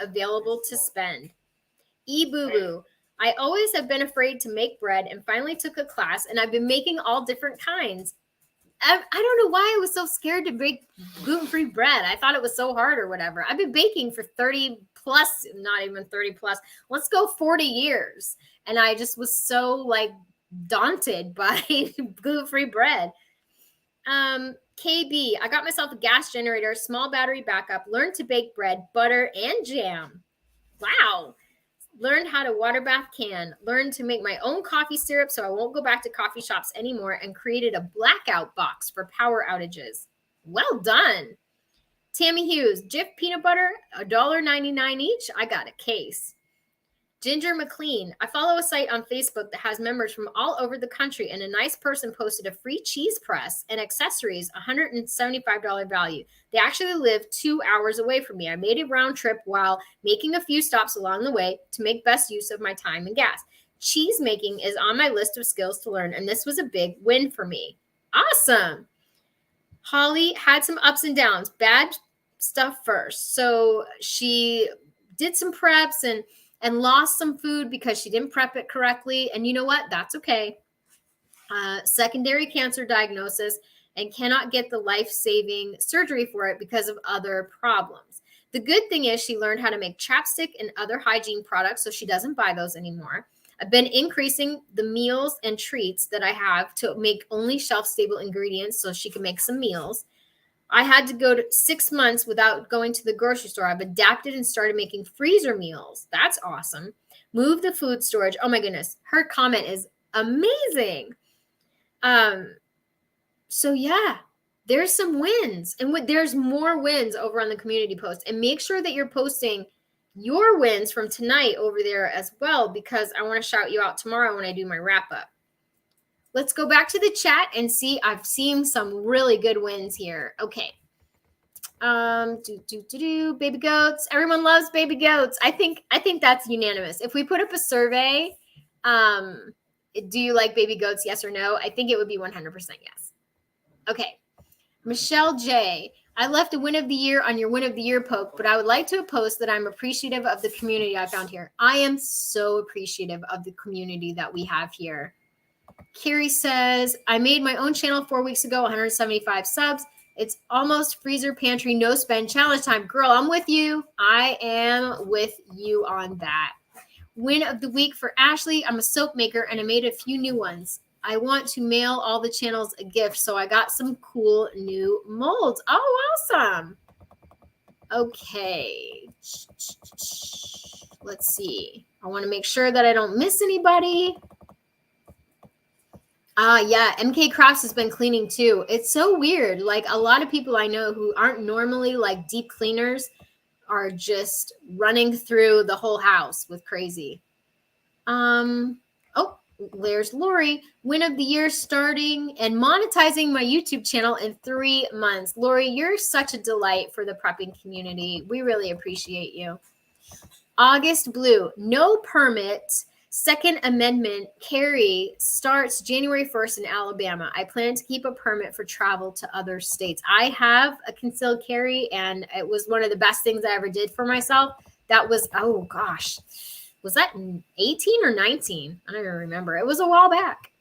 available to spend. E-boo-boo. I always have been afraid to make bread and finally took a class, and I've been making all different kinds. I don't know why I was so scared to bake gluten-free bread. I thought it was so hard or whatever. I've been baking for 30 plus, not even 30 plus. Let's go 40 years. And I just was so like daunted by gluten-free bread. KB, I got myself a gas generator, small battery backup, learned to bake bread, butter, and jam. Wow. Learned how to water bath can, learned to make my own coffee syrup so I won't go back to coffee shops anymore, and created a blackout box for power outages. Well done. Tammy Hughes, Jif peanut butter, $1.99 each. I got a case. Ginger McLean, I follow a site on Facebook that has members from all over the country, and a nice person posted a free cheese press and accessories, $175 value. They actually live 2 hours away from me. I made a round trip while making a few stops along the way to make best use of my time and gas. Cheese making is on my list of skills to learn, and this was a big win for me. Awesome. Holly had some ups and downs, bad stuff first. So she did some preps and lost some food because she didn't prep it correctly. And you know what? That's okay. Secondary cancer diagnosis and cannot get the life-saving surgery for it because of other problems. The good thing is she learned how to make chapstick and other hygiene products, so she doesn't buy those anymore. I've been increasing the meals and treats that I have to make only shelf-stable ingredients so she can make some meals. I had to go to 6 months without going to the grocery store. I've adapted and started making freezer meals. That's awesome. Move the food storage. Oh my goodness. Her comment is amazing. So yeah, there's some wins, and there's more wins over on the community post, and make sure that you're posting your wins from tonight over there as well, because I want to shout you out tomorrow when I do my wrap up. Let's go back to the chat and see. I've seen some really good wins here. Okay. Baby goats. Everyone loves baby goats. I think that's unanimous. If we put up a survey, do you like baby goats? Yes or no? I think it would be 100% yes. Okay. Michelle J. I left a win of the year on your win of the year poke, but I would like to post that I'm appreciative of the community I found here. I am so appreciative of the community that we have here. Carrie says, I made my own channel 4 weeks ago, 175 subs. It's almost freezer pantry, no spend challenge time. Girl, I'm with you. I am with you on that. Win of the week for Ashley. I'm a soap maker and I made a few new ones. I want to mail all the channels a gift, so I got some cool new molds. Oh, awesome. Okay. Let's see. I want to make sure that I don't miss anybody. Yeah, MK Crafts has been cleaning too. It's so weird. Like a lot of people I know who aren't normally like deep cleaners are just running through the whole house with crazy. Oh, there's Lori. Win of the year starting and monetizing my YouTube channel in 3 months. Lori, you're such a delight for the prepping community. We really appreciate you. August Blue, no permit. Second Amendment carry starts January 1st in Alabama. I plan to keep a permit for travel to other states. I have a concealed carry, and it was one of the best things I ever did for myself. That was, oh gosh, was that 18 or 19? I don't even remember. It was a while back.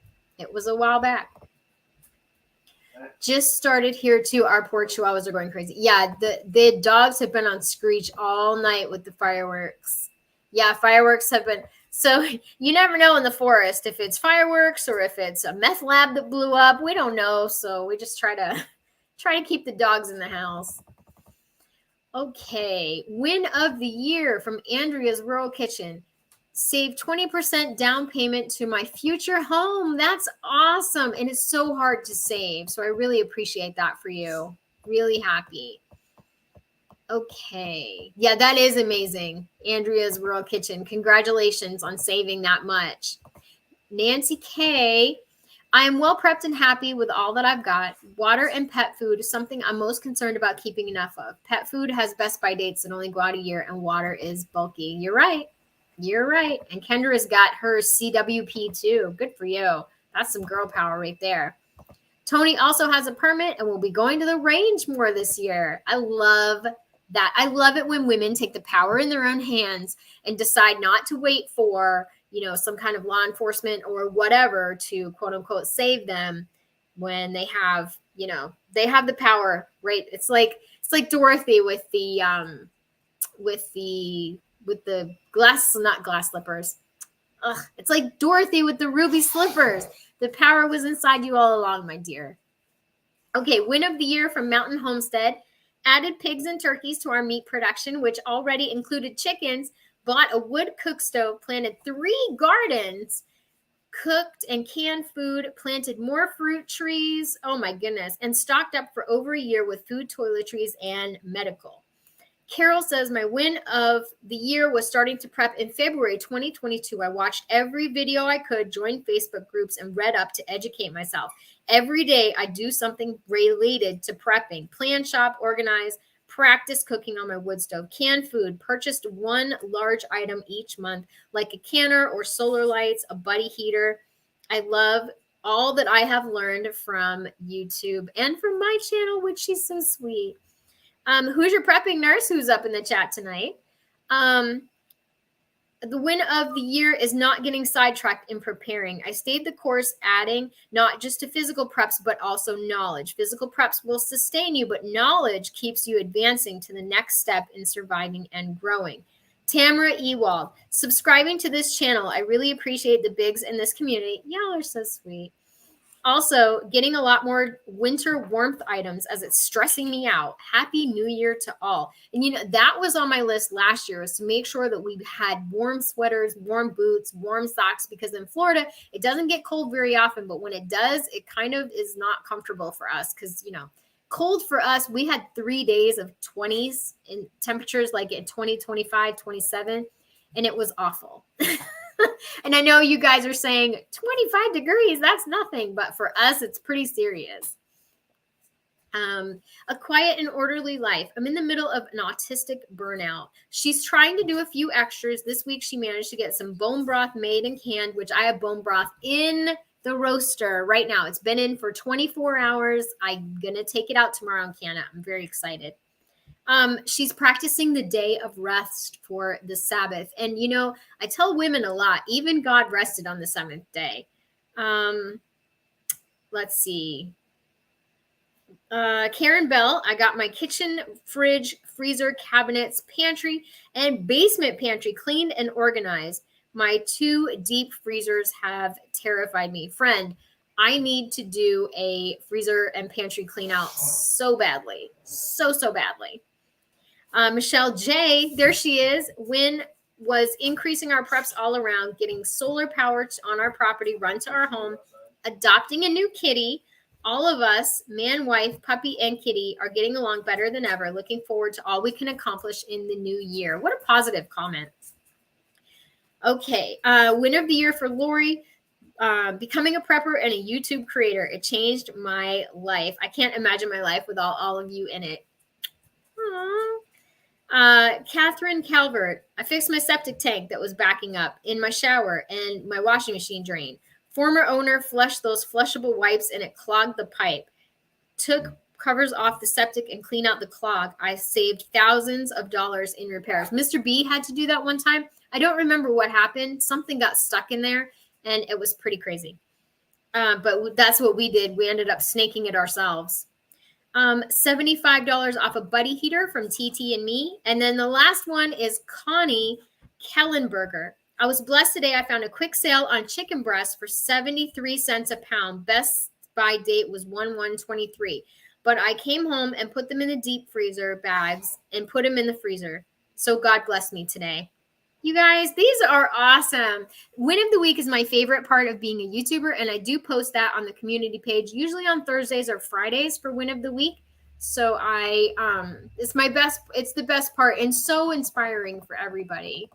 Just started here too. Our poor chihuahuas are going crazy. Yeah, the dogs have been on screech all night with the fireworks. Yeah, fireworks have been. So you never know in the forest if it's fireworks or if it's a meth lab that blew up. We don't know. So we just try to keep the dogs in the house. Okay, win of the year from Andrea's Rural Kitchen. Save 20% down payment to my future home. That's awesome. And it's so hard to save. So I really appreciate that for you. Really happy. Okay. Yeah, that is amazing. Andrea's Rural Kitchen. Congratulations on saving that much. Nancy K. I am well prepped and happy with all that I've got. Water and pet food is something I'm most concerned about keeping enough of. Pet food has best by dates that only go out a year, and water is bulky. You're right. And Kendra's got her CWP too. Good for you. That's some girl power right there. Tony also has a permit and will be going to the range more this year. I love that. I love it when women take the power in their own hands and decide not to wait for, some kind of law enforcement or whatever to quote unquote save them when they have, they have the power, right? It's like Dorothy with the not glass slippers. Ugh, it's like Dorothy with the ruby slippers. The power was inside you all along, my dear. Okay, win of the year from Mountain Homestead. Added pigs and turkeys to our meat production, which already included chickens. Bought a wood cook stove, planted 3 gardens, cooked and canned food, planted more fruit trees. Oh my goodness. And stocked up for over a year with food, toiletries, and medical. Carol says, my win of the year was starting to prep in February 2022. I watched every video I could, joined Facebook groups, and read up to educate myself. Every day I do something related to prepping. Plan, shop, organize, practice cooking on my wood stove, canned food, purchased 1 large item each month, like a canner or solar lights, a buddy heater. I love all that I have learned from YouTube and from my channel, which is so sweet. Who's your prepping nurse who's up in the chat tonight? The win of the year is not getting sidetracked in preparing. I stayed the course, adding not just to physical preps, but also knowledge. Physical preps will sustain you, but knowledge keeps you advancing to the next step in surviving and growing. Tamara Ewald, subscribing to this channel. I really appreciate the bigs in this community. Y'all are so sweet. Also, getting a lot more winter warmth items as it's stressing me out. Happy New Year to all. And that was on my list last year, was to make sure that we had warm sweaters, warm boots, warm socks, because in Florida, it doesn't get cold very often, but when it does, it kind of is not comfortable for us because, cold for us, we had 3 days of 20s in temperatures like at 20, 25, 27, and it was awful. And I know you guys are saying 25 degrees, that's nothing. But for us, it's pretty serious. A quiet and orderly life. I'm in the middle of an autistic burnout. She's trying to do a few extras. This week, she managed to get some bone broth made and canned, which I have bone broth in the roaster right now. It's been in for 24 hours. I'm going to take it out tomorrow and can it. I'm very excited. She's practicing the day of rest for the Sabbath. And, I tell women a lot, even God rested on the 7th day. Let's see. Karen Bell, I got my kitchen, fridge, freezer, cabinets, pantry, and basement pantry cleaned and organized. My 2 deep freezers have terrified me. Friend, I need to do a freezer and pantry clean out so badly. So badly. Michelle J, there she is. Win was increasing our preps all around, getting solar power on our property, run to our home, adopting a new kitty. All of us, man, wife, puppy, and kitty, are getting along better than ever. Looking forward to all we can accomplish in the new year. What a positive comment. Okay, winner of the year for Lori. Becoming a prepper and a YouTube creator. It changed my life. I can't imagine my life without all of you in it. Catherine Calvert. I fixed my septic tank that was backing up in my shower and my washing machine drain. Former owner flushed those flushable wipes and it clogged the pipe. Took covers off the septic and cleaned out the clog. I saved thousands of dollars in repairs. Mr. B had to do that one time. I don't remember what happened. Something got stuck in there and it was pretty crazy. But that's what we did. We ended up snaking it ourselves. $75 off a buddy heater from TT and me. And then the last one is Connie Kellenberger. I was blessed today. I found a quick sale on chicken breasts for 73 cents a pound. Best buy date was 1/1/23. But I came home and put them in the deep freezer bags and put them in the freezer. So God bless me today. You guys, these are awesome. Win of the week is my favorite part of being a YouTuber, and I do post that on the community page, usually on Thursdays or Fridays for win of the week. So it's the best part and so inspiring for everybody.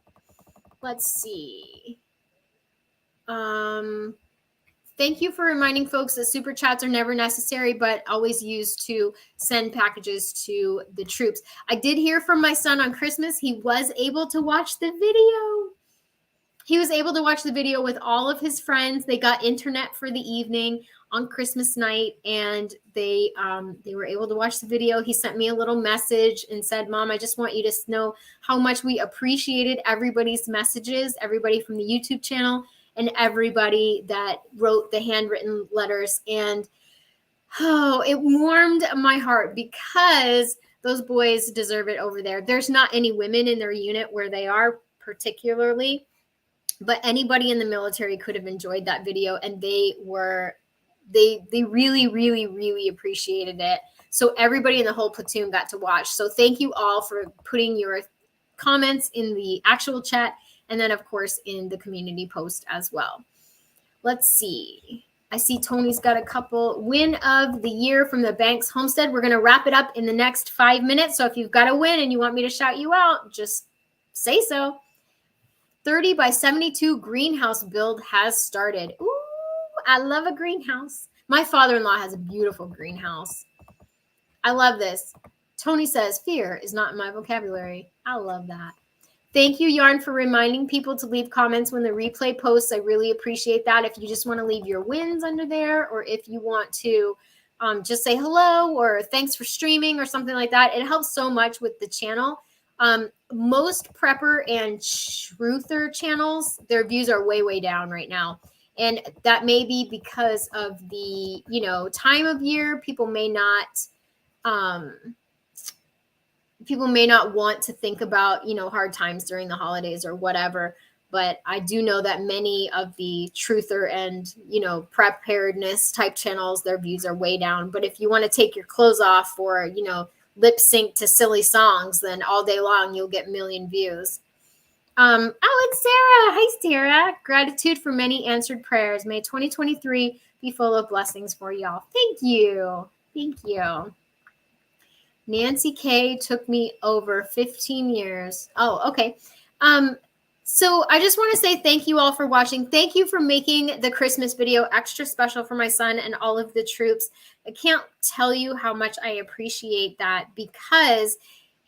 Let's see. Thank you for reminding folks that super chats are never necessary, but always used to send packages to the troops. I did hear from my son on Christmas. He was able to watch the video. He was able to watch the video with all of his friends. They got internet for the evening on Christmas night, and they were able to watch the video. He sent me a little message and said, Mom, I just want you to know how much we appreciated everybody's messages, everybody from the YouTube channel, and everybody that wrote the handwritten letters. And it warmed my heart because those boys deserve it over there. There's not any women in their unit where they are particularly, but anybody in the military could have enjoyed that video, and they really, really, really appreciated it. So everybody in the whole platoon got to watch. So thank you all for putting your comments in the actual chat, and then, of course, in the community post as well. Let's see. I see Tony's got a couple. Win of the year from the Banks Homestead. We're going to wrap it up in the next 5 minutes. So if you've got a win and you want me to shout you out, just say so. 30 by 72 greenhouse build has started. Ooh, I love a greenhouse. My father-in-law has a beautiful greenhouse. I love this. Tony says, fear is not in my vocabulary. I love that. Thank you, Yarn, for reminding people to leave comments when the replay posts. I really appreciate that. If you just want to leave your wins under there, or if you want to just say hello or thanks for streaming or something like that, it helps so much with the channel. Most prepper and truther channels, their views are way, way down right now. And that may be because of the, time of year. People may not want to think about, hard times during the holidays or whatever. But I do know that many of the truther and, preparedness type channels, their views are way down. But if you want to take your clothes off or, lip sync to silly songs, then all day long you'll get million views. It's Sarah. Hi, Sarah. Gratitude for many answered prayers. May 2023 be full of blessings for y'all. Thank you. Thank you. Nancy K took me over 15 years. Oh, okay. So I just want to say thank you all for watching. Thank you for making the Christmas video extra special for my son and all of the troops. I can't tell you how much I appreciate that, because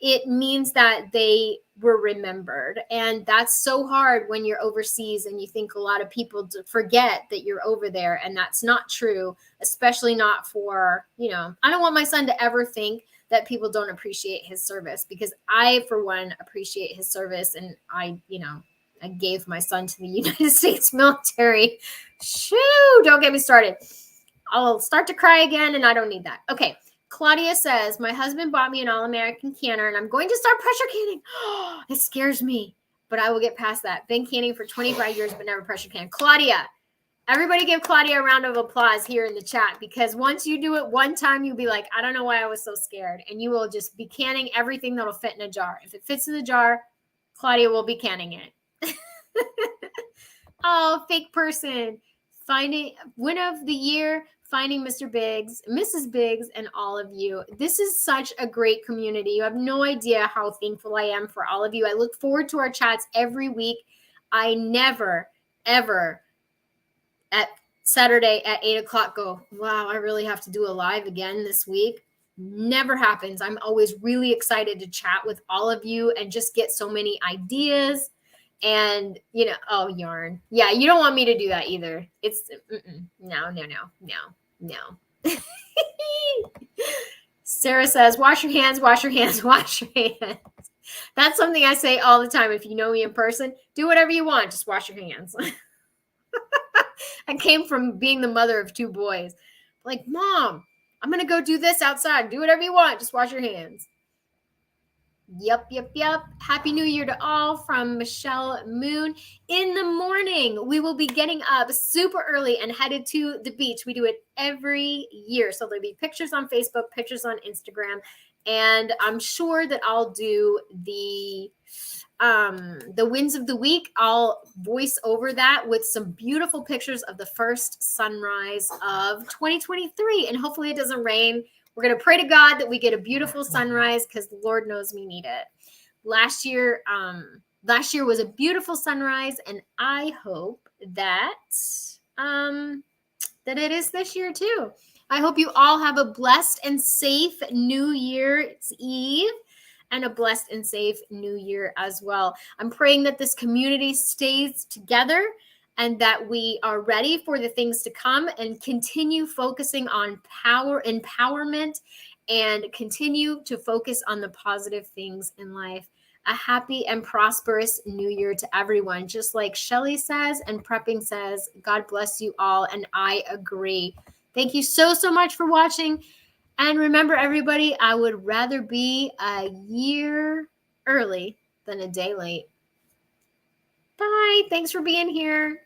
it means that they were remembered. And that's so hard when you're overseas and you think a lot of people forget that you're over there. And that's not true, especially not for, I don't want my son to ever think that people don't appreciate his service, because I, for one, appreciate his service. And I gave my son to the United States military. Shoo, don't get me started. I'll start to cry again, and I don't need that. Okay. Claudia says, my husband bought me an All-American canner, and I'm going to start pressure canning. It scares me, but I will get past that. Been canning for 25 years, but never pressure can. Claudia, Everybody give Claudia a round of applause here in the chat, because once you do it one time, you'll be like, I don't know why I was so scared. And you will just be canning everything that'll fit in a jar. If it fits in the jar, Claudia will be canning it. Oh, fake person. Finding win of the year, finding Mr. Biggs, Mrs. Biggs, and all of you. This is such a great community. You have no idea how thankful I am for all of you. I look forward to our chats every week. I never, ever at Saturday at 8 o'clock go, wow, I really have to do a live again this week. Never happens. I'm always really excited to chat with all of you and just get so many ideas. And, you know, oh, yarn. Yeah, you don't want me to do that either. It's no. Sarah says, wash your hands, wash your hands, wash your hands. That's something I say all the time. If you know me in person, do whatever you want. Just wash your hands. I came from being the mother of 2 boys. Like, Mom, I'm going to go do this outside. Do whatever you want. Just wash your hands. Yep. Happy New Year to all from Michelle Moon. In the morning, we will be getting up super early and headed to the beach. We do it every year. So there'll be pictures on Facebook, pictures on Instagram, and I'm sure that I'll do the wins of the week. I'll voice over that with some beautiful pictures of the first sunrise of 2023, and hopefully it doesn't rain. We're going to pray to God that we get a beautiful sunrise, because the Lord knows we need it. Last year was a beautiful sunrise, and I hope that that it is this year too. I hope you all have a blessed and safe New Year's Eve, and a blessed and safe New Year as well. I'm praying that this community stays together, and that we are ready for the things to come, and continue focusing on empowerment, and continue to focus on the positive things in life. A happy and prosperous New Year to everyone. Just like Shelly says and Prepping says, God bless you all. And I agree. Thank you so much for watching. And remember, everybody, I would rather be a year early than a day late. Bye. Thanks for being here.